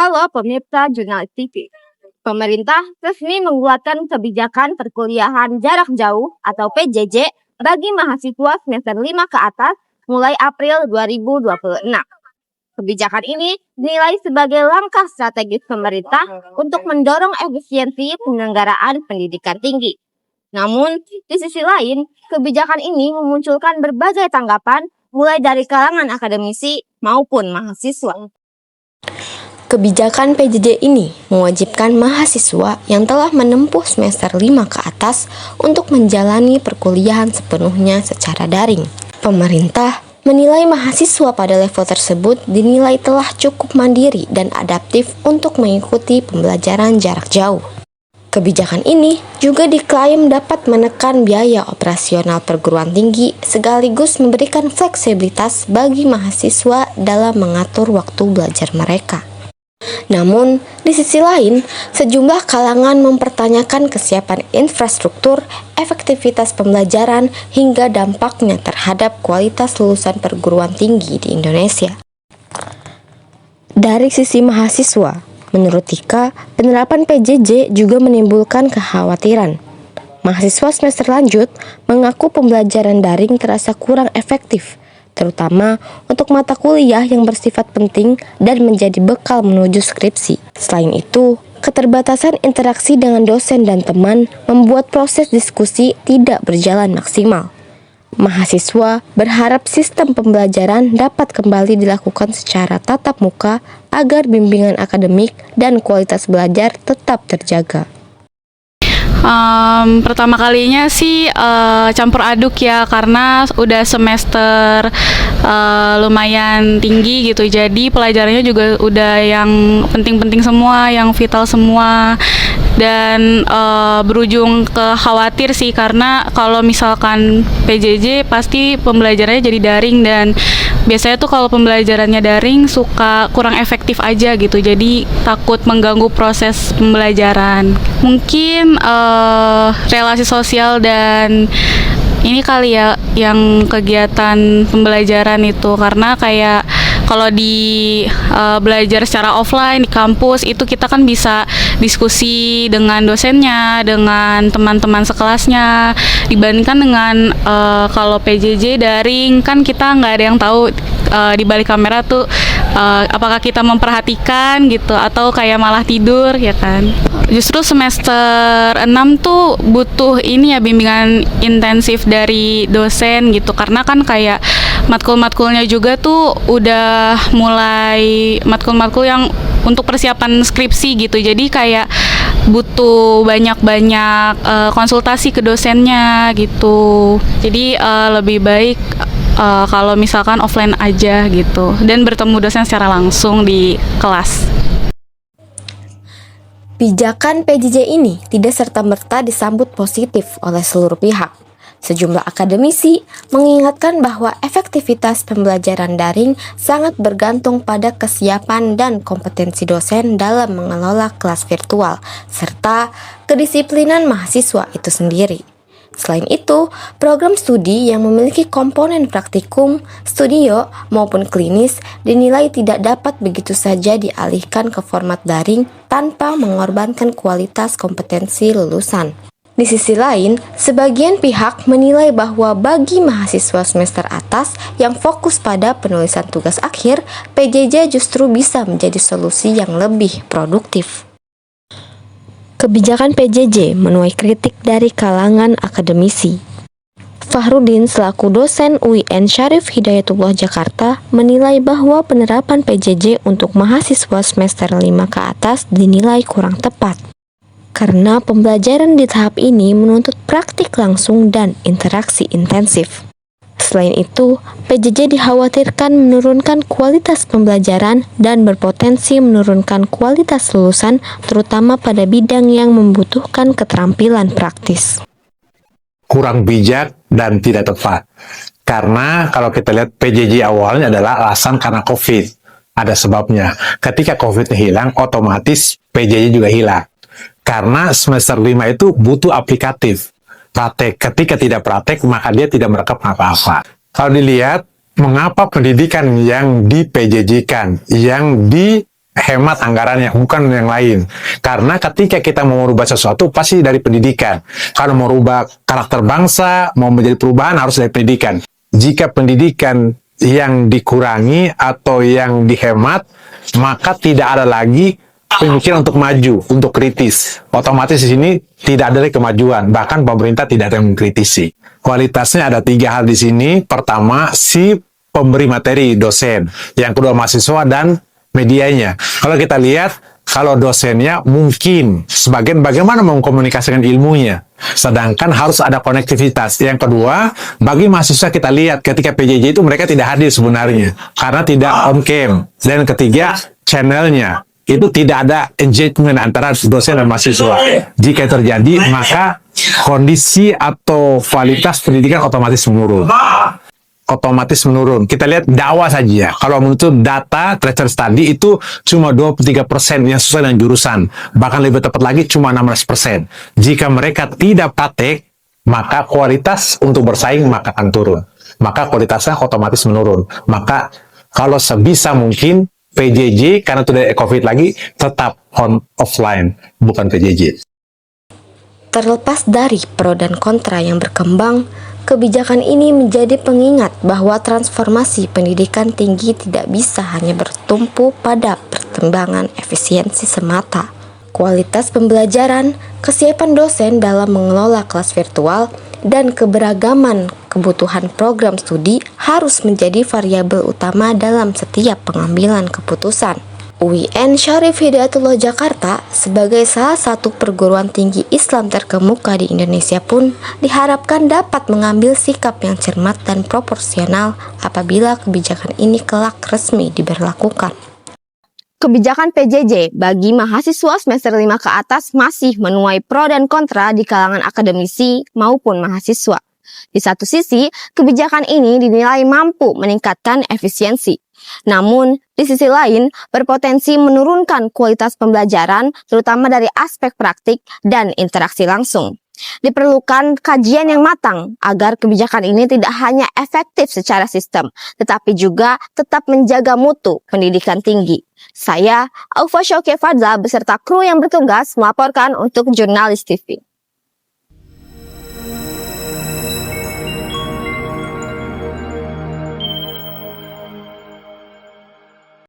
Halo pemirsa Jurnalis TV. Pemerintah resmi mengeluarkan kebijakan perkuliahan jarak jauh atau PJJ bagi mahasiswa semester 5 ke atas mulai April 2026. Kebijakan ini dinilai sebagai langkah strategis pemerintah untuk mendorong efisiensi penyelenggaraan pendidikan tinggi. Namun, di sisi lain, kebijakan ini memunculkan berbagai tanggapan mulai dari kalangan akademisi maupun mahasiswa. Kebijakan PJJ ini mewajibkan mahasiswa yang telah menempuh semester 5 ke atas untuk menjalani perkuliahan sepenuhnya secara daring. Pemerintah menilai mahasiswa pada level tersebut dinilai telah cukup mandiri dan adaptif untuk mengikuti pembelajaran jarak jauh. Kebijakan ini juga diklaim dapat menekan biaya operasional perguruan tinggi sekaligus memberikan fleksibilitas bagi mahasiswa dalam mengatur waktu belajar mereka. Namun, di sisi lain, sejumlah kalangan mempertanyakan kesiapan infrastruktur, efektivitas pembelajaran, hingga dampaknya terhadap kualitas lulusan perguruan tinggi di Indonesia. Dari sisi mahasiswa, menurut Tika, penerapan PJJ juga menimbulkan kekhawatiran. Mahasiswa semester lanjut mengaku pembelajaran daring terasa kurang efektif, terutama untuk mata kuliah yang bersifat penting dan menjadi bekal menuju skripsi. Selain itu, keterbatasan interaksi dengan dosen dan teman membuat proses diskusi tidak berjalan maksimal. Mahasiswa berharap sistem pembelajaran dapat kembali dilakukan secara tatap muka agar bimbingan akademik dan kualitas belajar tetap terjaga. Pertama kalinya sih campur aduk ya, karena udah semester lumayan tinggi gitu, jadi pelajarannya juga udah yang penting-penting semua, yang vital semua, dan berujung ke khawatir sih, karena kalau misalkan PJJ pasti pembelajarannya jadi daring, dan biasanya tuh kalau pembelajarannya daring suka kurang efektif aja gitu, jadi takut mengganggu proses pembelajaran. Mungkin relasi sosial dan ini kali ya yang kegiatan pembelajaran itu, karena kayak kalau di belajar secara offline di kampus itu kita kan bisa diskusi dengan dosennya, dengan teman-teman sekelasnya, dibandingkan dengan kalau PJJ daring kan kita nggak ada yang tahu di balik kamera tuh apakah kita memperhatikan gitu atau kayak malah tidur ya kan. Justru semester 6 tuh butuh ini ya, bimbingan intensif dari dosen gitu, karena kan kayak matkul-matkulnya juga tuh udah mulai matkul-matkul yang untuk persiapan skripsi gitu, jadi kayak butuh banyak-banyak konsultasi ke dosennya gitu. Jadi lebih baik kalau misalkan offline aja gitu, dan bertemu dosen secara langsung di kelas. Pijakan PJJ ini tidak serta-merta disambut positif oleh seluruh pihak. Sejumlah akademisi mengingatkan bahwa efektivitas pembelajaran daring sangat bergantung pada kesiapan dan kompetensi dosen dalam mengelola kelas virtual, serta kedisiplinan mahasiswa itu sendiri. Selain itu, program studi yang memiliki komponen praktikum, studio, maupun klinis dinilai tidak dapat begitu saja dialihkan ke format daring tanpa mengorbankan kualitas kompetensi lulusan. Di sisi lain, sebagian pihak menilai bahwa bagi mahasiswa semester atas yang fokus pada penulisan tugas akhir, PJJ justru bisa menjadi solusi yang lebih produktif. Kebijakan PJJ menuai kritik dari kalangan akademisi. Fahrudin selaku dosen UIN Syarif Hidayatullah Jakarta menilai bahwa penerapan PJJ untuk mahasiswa semester 5 ke atas dinilai kurang tepat, karena pembelajaran di tahap ini menuntut praktik langsung dan interaksi intensif. Selain itu, PJJ dikhawatirkan menurunkan kualitas pembelajaran dan berpotensi menurunkan kualitas lulusan, terutama pada bidang yang membutuhkan keterampilan praktis. Kurang bijak dan tidak tepat. Karena kalau kita lihat PJJ awalnya adalah alasan karena COVID. Ada sebabnya. Ketika COVID hilang, otomatis PJJ juga hilang. Karena semester 5 itu butuh aplikatif. Praktek. Ketika tidak praktek, maka dia tidak merekam apa-apa. Kalau dilihat, mengapa pendidikan yang di PJJ-kan, yang hemat anggarannya, bukan yang lain. Karena ketika kita mau merubah sesuatu, pasti dari pendidikan. Kalau mau merubah karakter bangsa, mau menjadi perubahan, harus dari pendidikan. Jika pendidikan yang dikurangi atau yang dihemat, maka tidak ada lagi pemikiran untuk maju, untuk kritis. Otomatis di sini tidak ada lagi kemajuan, bahkan pemerintah tidak ada yang mengkritisi. Kualitasnya ada 3 hal di sini. Pertama, si pemberi materi, dosen. Yang kedua, mahasiswa dan medianya. Kalau kita lihat, kalau dosennya mungkin sebagian bagaimana mengkomunikasikan ilmunya, sedangkan harus ada konektivitas. Yang kedua, bagi mahasiswa kita lihat ketika PJJ itu mereka tidak hadir sebenarnya karena tidak on cam. Dan ketiga, channelnya itu tidak ada engagement antara dosen dan mahasiswa. Jika terjadi, maka kondisi atau kualitas pendidikan otomatis menurun. Kita lihat dakwah saja. Kalau menurut data Treasure Study itu cuma 23% yang sesuai dengan jurusan. Bahkan lebih tepat lagi cuma 16%. Jika mereka tidak praktek, maka kualitas untuk bersaing maka akan turun. Maka kualitasnya otomatis menurun. Maka kalau sebisa mungkin PJJ karena tidak COVID lagi tetap offline, bukan PJJ. Terlepas dari pro dan kontra yang berkembang, kebijakan ini menjadi pengingat bahwa transformasi pendidikan tinggi tidak bisa hanya bertumpu pada pertimbangan efisiensi semata. Kualitas pembelajaran, kesiapan dosen dalam mengelola kelas virtual, dan keberagaman kebutuhan program studi harus menjadi variabel utama dalam setiap pengambilan keputusan. UIN Syarif Hidayatullah Jakarta sebagai salah satu perguruan tinggi Islam terkemuka di Indonesia pun diharapkan dapat mengambil sikap yang cermat dan proporsional apabila kebijakan ini kelak resmi diberlakukan. Kebijakan PJJ bagi mahasiswa semester 5 ke atas masih menuai pro dan kontra di kalangan akademisi maupun mahasiswa. Di satu sisi, kebijakan ini dinilai mampu meningkatkan efisiensi. Namun, di sisi lain, berpotensi menurunkan kualitas pembelajaran, terutama dari aspek praktik dan interaksi langsung. Diperlukan kajian yang matang agar kebijakan ini tidak hanya efektif secara sistem, tetapi juga tetap menjaga mutu pendidikan tinggi. Saya, Aufa Syaukia Fadza, beserta kru yang bertugas melaporkan untuk Jurnalis TV.